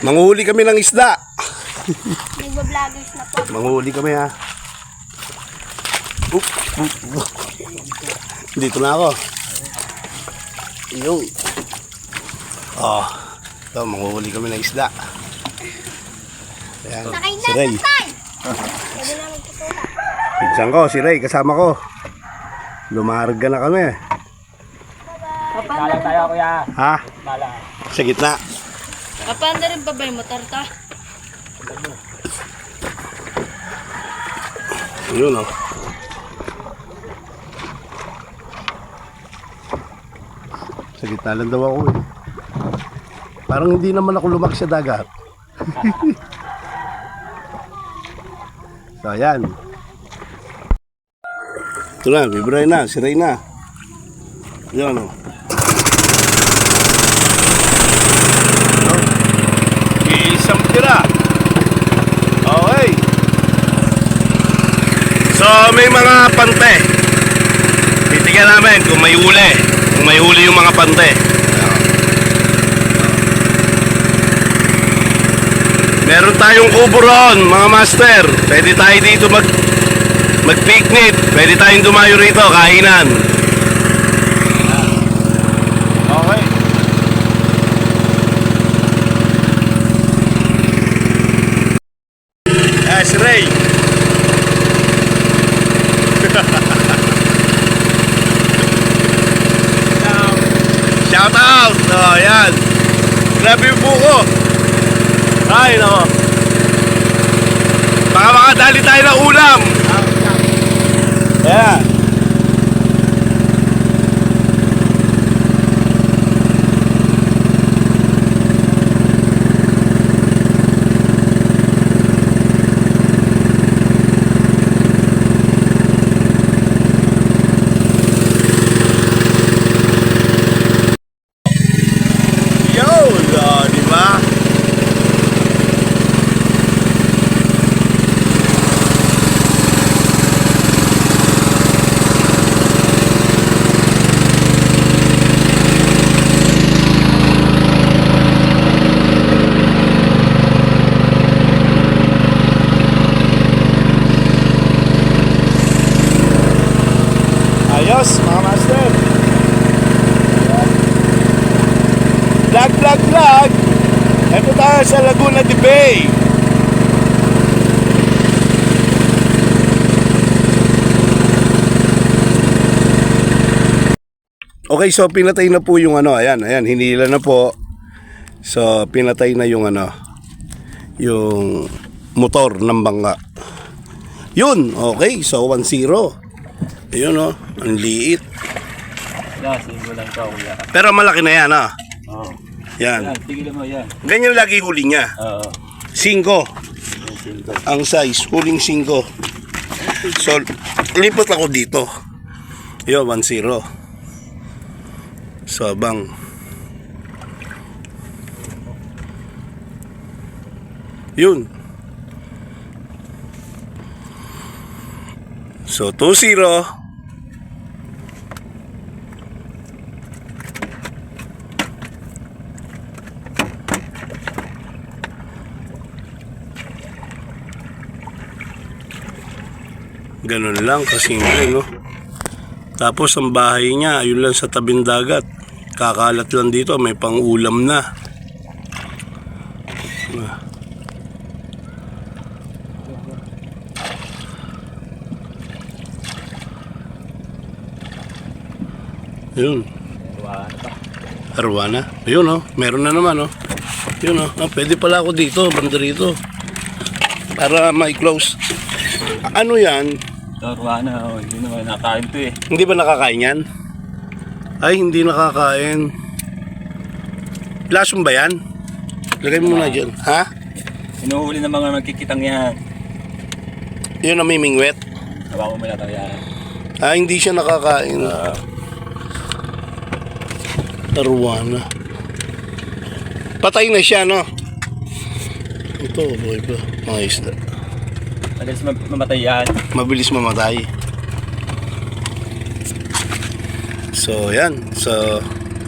Manguhuli kami ng isda. Nagbablogers na po. Manguhuli kami ha. Dito na ako. Yung. Oh. Ito, manguhuli kami ng isda. Ayan. Sakay na, Si Ray. sakay! Pwede na magtutulak. Pinsan ko, si Ray, kasama ko. Lumarga na kami. Kala tayo kuya. Ha? Kala. Sa gitna. Kapanda rin pa ba yung motor ta? Yun o. Sa gitna lang daw ako eh. Parang hindi naman ako lumaki sa dagat. So ayan. Ito na, bibray na, siray na. Yan o. Isang tira. Okay. So may mga pante. Titignan namin kung may huli. Kung may huli yung mga pante. Meron tayong kubo ron, mga master. Pwede tayo dito mag-picnic. Pwede tayong dumayo rito, kainan. Okay. Si Ray. Shout out! Oh, yan. Grabe yung buko. Ay, nako. Baka makadali tayo ng ulam. Ayan. Ayos, mga master. Vlog. Ito tayo sa Laguna de Bay. Okay, so pinatay na po yung ano, ayan, hinila na po. So pinatay na yung ano, yung motor ng bangka. Yun, okay, so 1-0. Ayun o, ang liit. Yan, single lang ito kuya. Pero malaki na yan ah. Oo. Yan. Yan, tigilan mo yan. Ganyan lagi huli niya. Oo. 5 Yan, single. ang size, huling 5. So, lipat ako dito. Yo, 1-0. So, abang. Yun. So, 2-0. Ganun lang, kasimple, no? Tapos ang bahay niya, ayun lang sa tabing dagat. Kakalat lang dito, may pang-ulam na. Yun. Arwana. Yun, oh. Meron na naman, oh. Yun, oh. Pwede pala ako dito, banda rito. Para ma-close. Ano yan? Arwana, hindi naman nakain to eh. Hindi ba nakakain yan? Ay, hindi nakakain. Lason ba yan? Lagay mo muna dyan. Ha? Inuhuli ng mga magkikitang yan. Yun ang mimingwet. Hawakan mo lang yan. Ah, hindi siya nakakain. Arwana. Patay na siya, no? Ito, boy ba? Mga isda. Madalas mamatay yan. Mabilis mamatay. So, yan. So,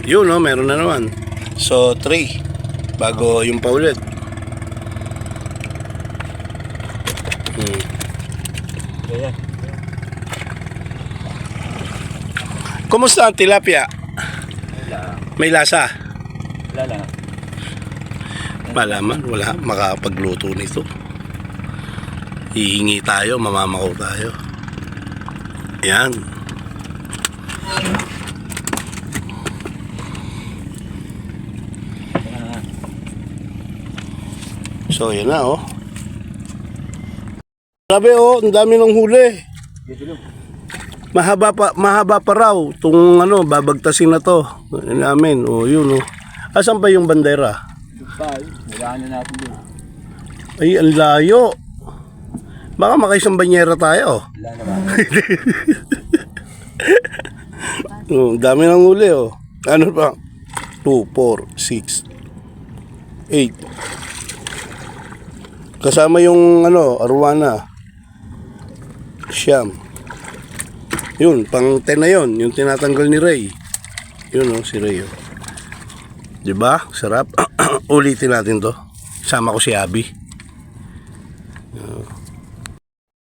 yun, no? Meron na naman. So, 3. Bago yung paulit. Kumusta ang tilapia? Wala. May lasa? Wala lang. Malaman, wala makapagluto nito. Hihingi tayo, mamamakaw tayo. Yan. So, yan na, oh. Grabe, oh, ang dami ng huli. Mahaba pa raw. Itong, ano, babagtasin na to. Namin, oh, yun, oh. Asan pa yung bandera? Wala na natin doon. Ay, ang layo. Baka makaisang banyera tayo. Wala naman. Oh, dami ng huli, oh. Ano pa? 2, 4, 6, 8. Kasama yung, ano, arwana. Siyam. Yun, pang 10 na yun. Yung tinatanggal ni Ray. Yun, oh, si Ray, oh. Diba? Sarap. Ulitin natin to. Sama ko si Abby.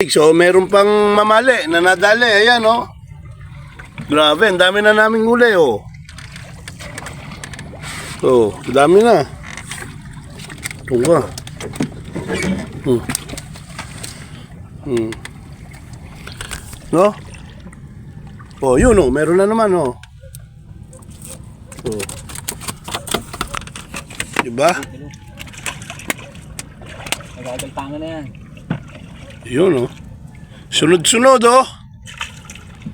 So, meron pang mamali na nadali. Ayan, oh. Grabe, ang dami na naming huli, oh. Oh, dami na. Ito ka. No? Oh, yun, oh. Meron na naman, oh. Oh. Diba? Nagagaltangan na yan. Yun, oh. Sunod-sunod, oh.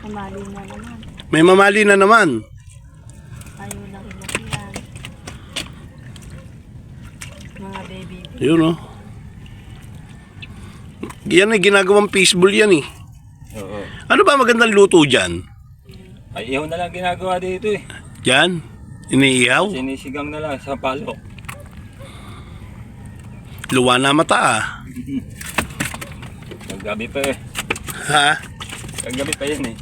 Kamali na naman. May mamali na naman. Ayaw laki-laki yan. Mga baby. Yun, oh. Yan ay ginagawang fishbowl yan, eh. Oo. Ano ba magandang luto dyan? Ay, ihaw na lang ginagawa dito eh. Dyan? Iniihaw? Sinisigang na lang sa palok. Luwa na mata, ah. Kagabi pa eh. Ha? Kagabi pa yan eh.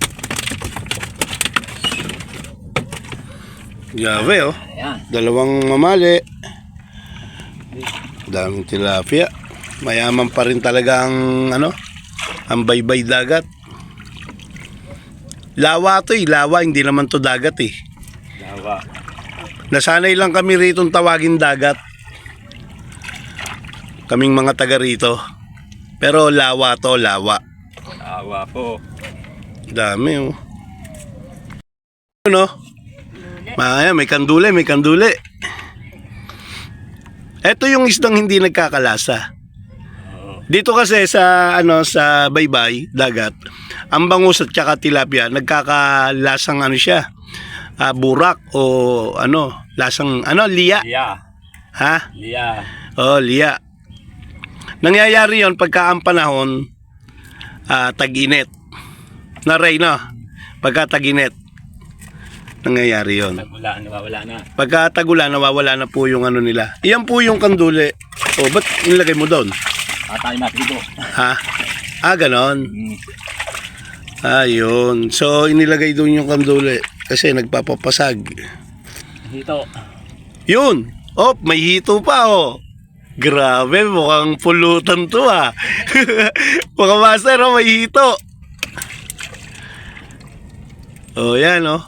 Grabe, oh. Ayan. Dalawang mamali. Daming tilapia. Mayaman pa rin talaga ang, ano, ang baybay dagat. Lawa to, eh. Lawa, hindi naman to dagat, eh. Lawa. Nasanay lang kami rito tawagin dagat. Kaming mga taga rito. Pero lawa to, lawa. Lawa po. Dami, oh. Ano? Maya, may kandule, may kandule. Ito yung isdang hindi nagkakalasa. Dito kasi sa ano sa baybay, dagat, ang bangus at saka tilapia nagkakalasang ano siya. Burak o ano, lasang ano, liya. Liya. Ha? Liya. Oh, liya. Nangyayari 'yon pagka ang panahon tag-init. Na Ray, no? Pagka tag-init. Nangyayari 'yon. Tag-ulan, nawawala na. Pagka tag-ulan, nawawala na po yung ano nila. Iyan po yung kandule. Oh, ba't nilagay mo doon? Patay natin dito. Ha? Ganon. Ayun. So, inilagay doon yung kandule. Kasi nagpapapasag. Dito. Yun. Oh, may hito pa, oh. Grabe, mukhang pulutan to, ah. Mga master, oh, may hito. Oh, yan, oh.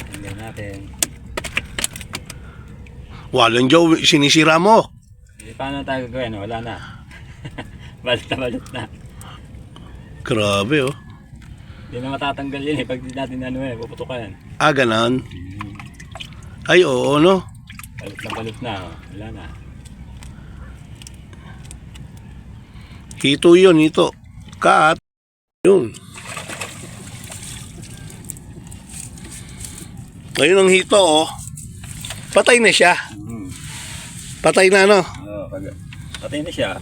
Tingnan natin. Walang Joe, sinisira mo. Eh, paano tayo gagawin? Wala na. Balot na balot na. Grabe, oh. Hindi na matatanggal yun eh. Pag di natin ano eh, puputukan. Ganon. Ay, oo, no? Balot na. Oh. Wala na. Hito yun, hito. Cut. Yun. Ngayon ang hito, oh. Patay na siya. Patay na, no? Patay na siya.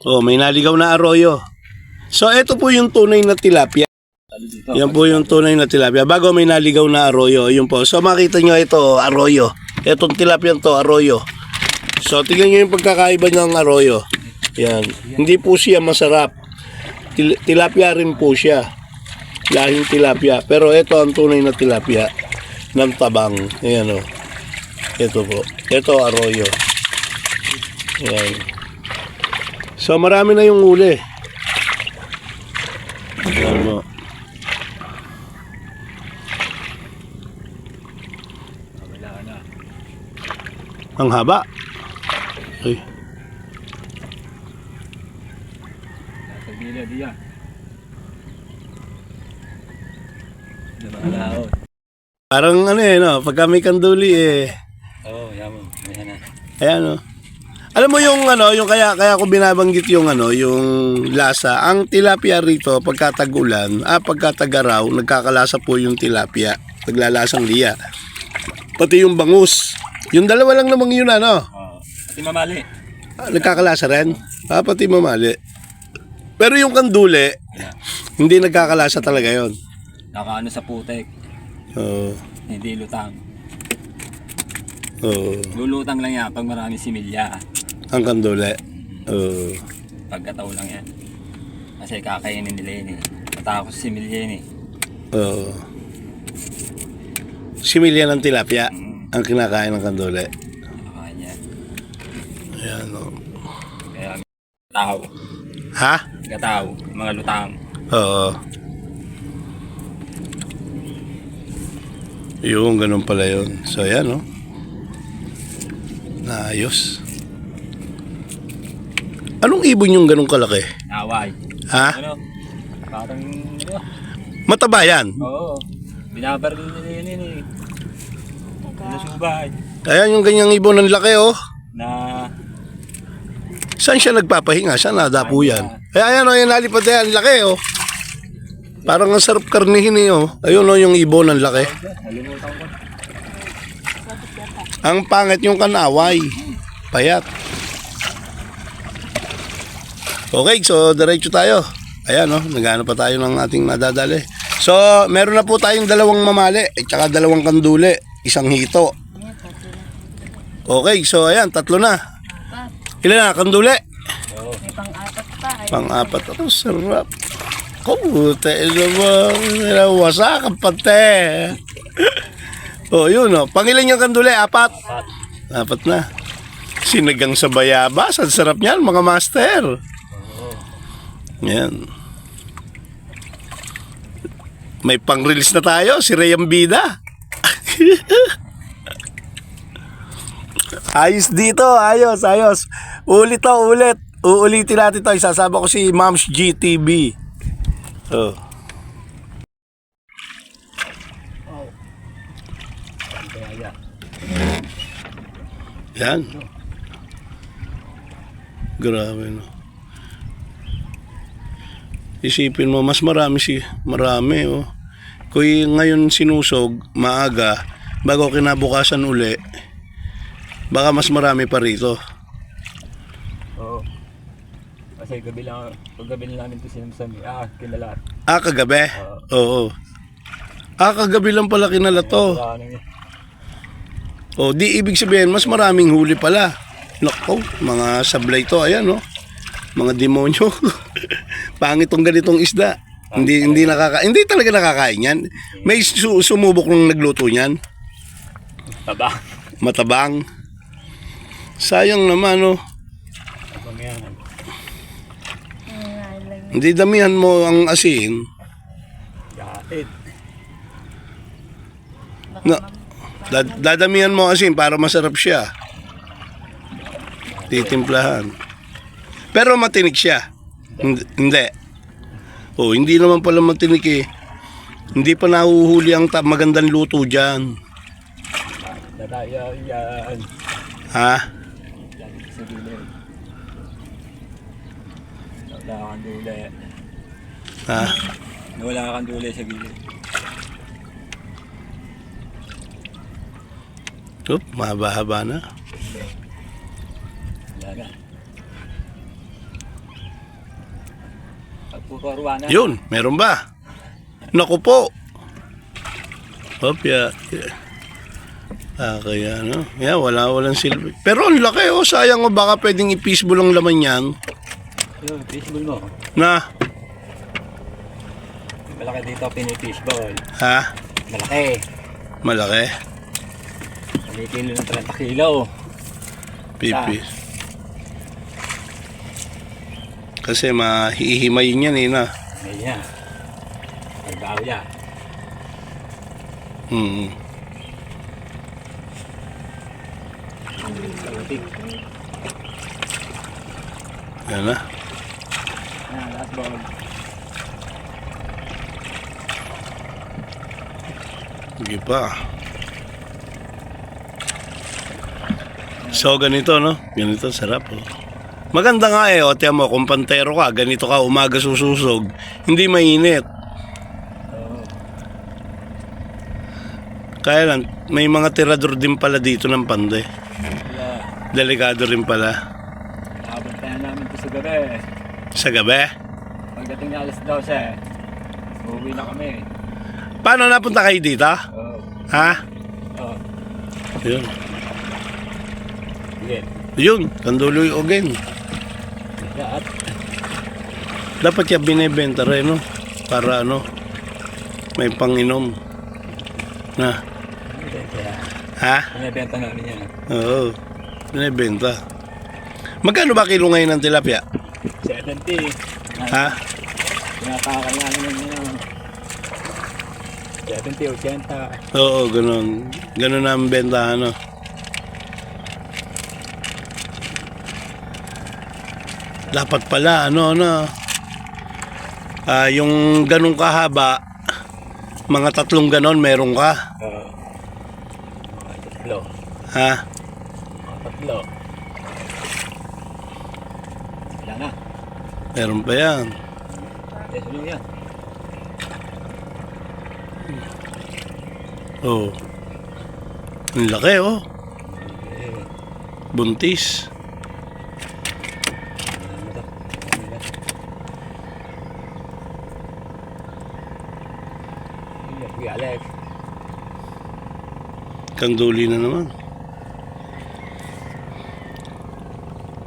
Oh, may naligaw na arroyo. So, ito po yung tunay na tilapia. Yan po yung tunay na tilapia. Bago may naligaw na arroyo, yun po. So, makita nyo ito, arroyo. Itong tilapia to, arroyo. So, tingnan nyo yung pagkakaiba ng arroyo. Yan. Hindi po siya masarap. Tilapia rin po siya. Lahing tilapia. Pero ito ang tunay na tilapia ng tabang. Ayan, o. Ito po. Ito, arroyo. Ayan. So, marami na yung uli. Ayan mo. Kailangan na. Ang haba. Ay. Nasa gilid yan. Lumalaot. Parang ano no, pagka may kanduli Oo, yan mo. Ayan na. ayan no. Alam mo yung ano, yung kaya ko binabanggit yung ano, yung lasa. Ang tilapia rito pagka tag-ulan, pagka tag-araw, nagkakalasa po yung tilapia. Naglalasang liya. Pati yung bangus. Yung dalawa lang namang yun ano. Oo. Pati mamali. Nagkakalasa rin. Pati mamali. Pero yung kanduli, Ayan. hindi nagkakalasa talaga yon. Nakaano sa putek. Oo. Hindi lutang. Oo. Lulutang lang yan pag maraming similya. Ang kanduli. Oo. Pagkataw lang yan. Kasi kakainin nila yun eh. Matakot sa similya yun eh. Oo. Similya ng tilapia ang kinakain ng kanduli. Nakakain yan. Ayan o. Kaya gataw. Ha? Gataw. Mga lutang. Oo. Yung ganun pala yun. So ayan o. Naayos. Anong ibon yung ganun kalaki? Naway. Ha? Ano? Parang ano? Mataba yan. Oo. Binabaril nila yun yun eh. Nasubay. Ayan yung ganyang ibon ng laki oh. Na Saan siya nagpapahinga? Saan nadapo yan? Ayan o, yung nalipad yan. Laki oh. Parang ang sarap karnihin eh oh. Ayun o, yung ibon ng laki. nalimutan ko. Ang pangit yung kanaway. Payat. Okay, so diretso tayo. Ayan oh, nagano pa tayo ng ating madadali. So, meron na po tayong dalawang mamali at saka dalawang kanduli. Isang hito. Okay, so ayan, tatlo na. Ilan na, kanduli? Oo. May pang-apat pa. Ay, Pang-apat. Ito, sarap. Kumute, naman. Wasak ang pate. Oh, yun oh. Pangilan yung kanduli? Apat. Apat na. Sinigang sa bayabas. Ang sarap niyan, mga master. Yan. May pang-release na tayo. Si Rayang Bida. Ayos dito. Ayos, ayos. Ulit to, ulit. Uulitin natin to. Isasama ko si Moms GTV. Oh. Yan. Grabe no. Isipin mo, mas marami oh. Kung ngayon sinusog, maaga, bago kinabukasan uli, baka mas marami pa rito. Oo. Kasi gabi lang namin ito sinamsami. Kinalat. Kagabi? Oo. Kagabi lang pala kinalat to. Ano yun? O, di ibig sabihin, mas maraming huli pala. Nako, mga sablay to, ayan oh. Mga demonyo. Pangit tong ganitong isda. Hindi talaga nakakain yan. May sumubok nung nagluto niyan. Taba. Matabang. Sayang naman oh. Abang yan. Hindi damihan mo ang asin. Gatid. Na, dadamihan mo ang asin para masarap siya. Titimplahan. Pero matinik siya. Hindi. Oh, hindi naman pala matinik eh. Hindi pa nahuhuli ang magandang luto dyan. Yan. Ha? Yan sa gilid. Wala kang duli. Ha? Wala kang duli sa gilid. Oop, mahaba-haba na. Wala na. Pagpuparuan na. Yun, meron ba? Naku po. Oop, ya. Kaya ano. Yeah, walang silbi. Pero ang laki oh, sayang oh, baka pwedeng i-fishbowl ang laman yan. Yun, fishbowl mo. Na, Malaki dito pinipishbowl. ha? Malaki. Malaki. May kilo ng 30 kilo. Pipis. Kasi mahihimayin yan eh na. Ngayon yan. Pagbaw yan. Yan na. Ayan, last ball. Sige pa. So, ganito, no? Ganito, sarap, oh. Maganda nga eh, o, tiyan mo, kung pantero ka, ganito ka, umaga sususog, hindi mainit. Kaya lang, may mga tirador din pala dito ng pande. Delikado rin pala. Nakabantayan namin ito sa gabi. Sa gabi? Pagdating na alas 12, uuwi na kami. Paano napunta kayo dito? Oo. Ha? Oo. Yun. Sige. Yun, Kanduloy Ogen. Lahat. Dapat yan binibenta rin, no? Para ano, may panginom. Na? Ha? Binibenta namin yan. Oo, binibenta. Magkano ba kilo ngayon ng tilapia? 70. Ha? Pinapakal namin yun. 70, 80. Oo, ganun. Ganun na ang benta, ano. Dapat pala, ano. Yung ganun kahaba, mga 3 ganon meron ka. Oo. Mga tatlo. Ha? Mga tatlo. Wala na. Meron pa yan. Yes, ano yan? Oo. Ang laki, oh. Buntis. Alex. Kanduli na naman.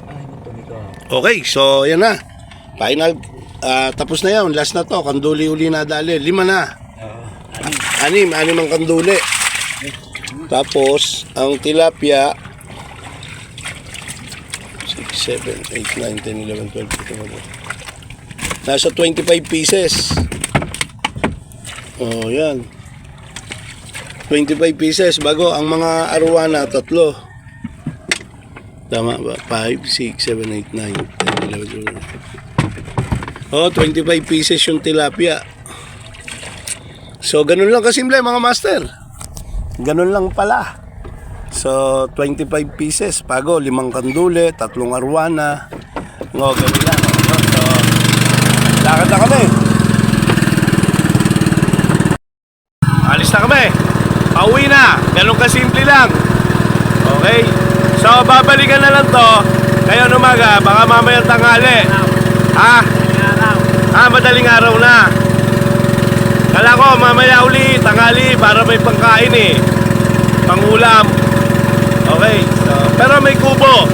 Ay, nagtumi ko. Okay, so yan na. Final. Tapos na yan. Last na to. Kanduli uli na dali. 5 na. Anim ang kanduli. Tapos, ang tilapia 6, 7, 8, 9, 10, 11, 12, 13, 14. Nasa 25 pieces. Oh, yan. 25 pieces. Bago, ang mga arowana, 3. Tama ba? 5, 6, 7, 8, 9, 10, 11, 12. Oh, 25 pieces yung tilapia. So, ganun lang kasimple mga master. Ganun lang pala. So, 25 pieces. Pago, 5 kandule, 3 arwana. No, ganun lang. No? So, lakad na kami. Alis na kami. Pauwi na. Ganun kasimple lang. Okay? So, babalikan na lang to. Ngayon umaga, baka mamayang tanghali. Ha? Madaling araw na. Kala ko, mamaya uli, tanghali, para may pangkain eh. Pangulam. Okay. So, pero may kubo.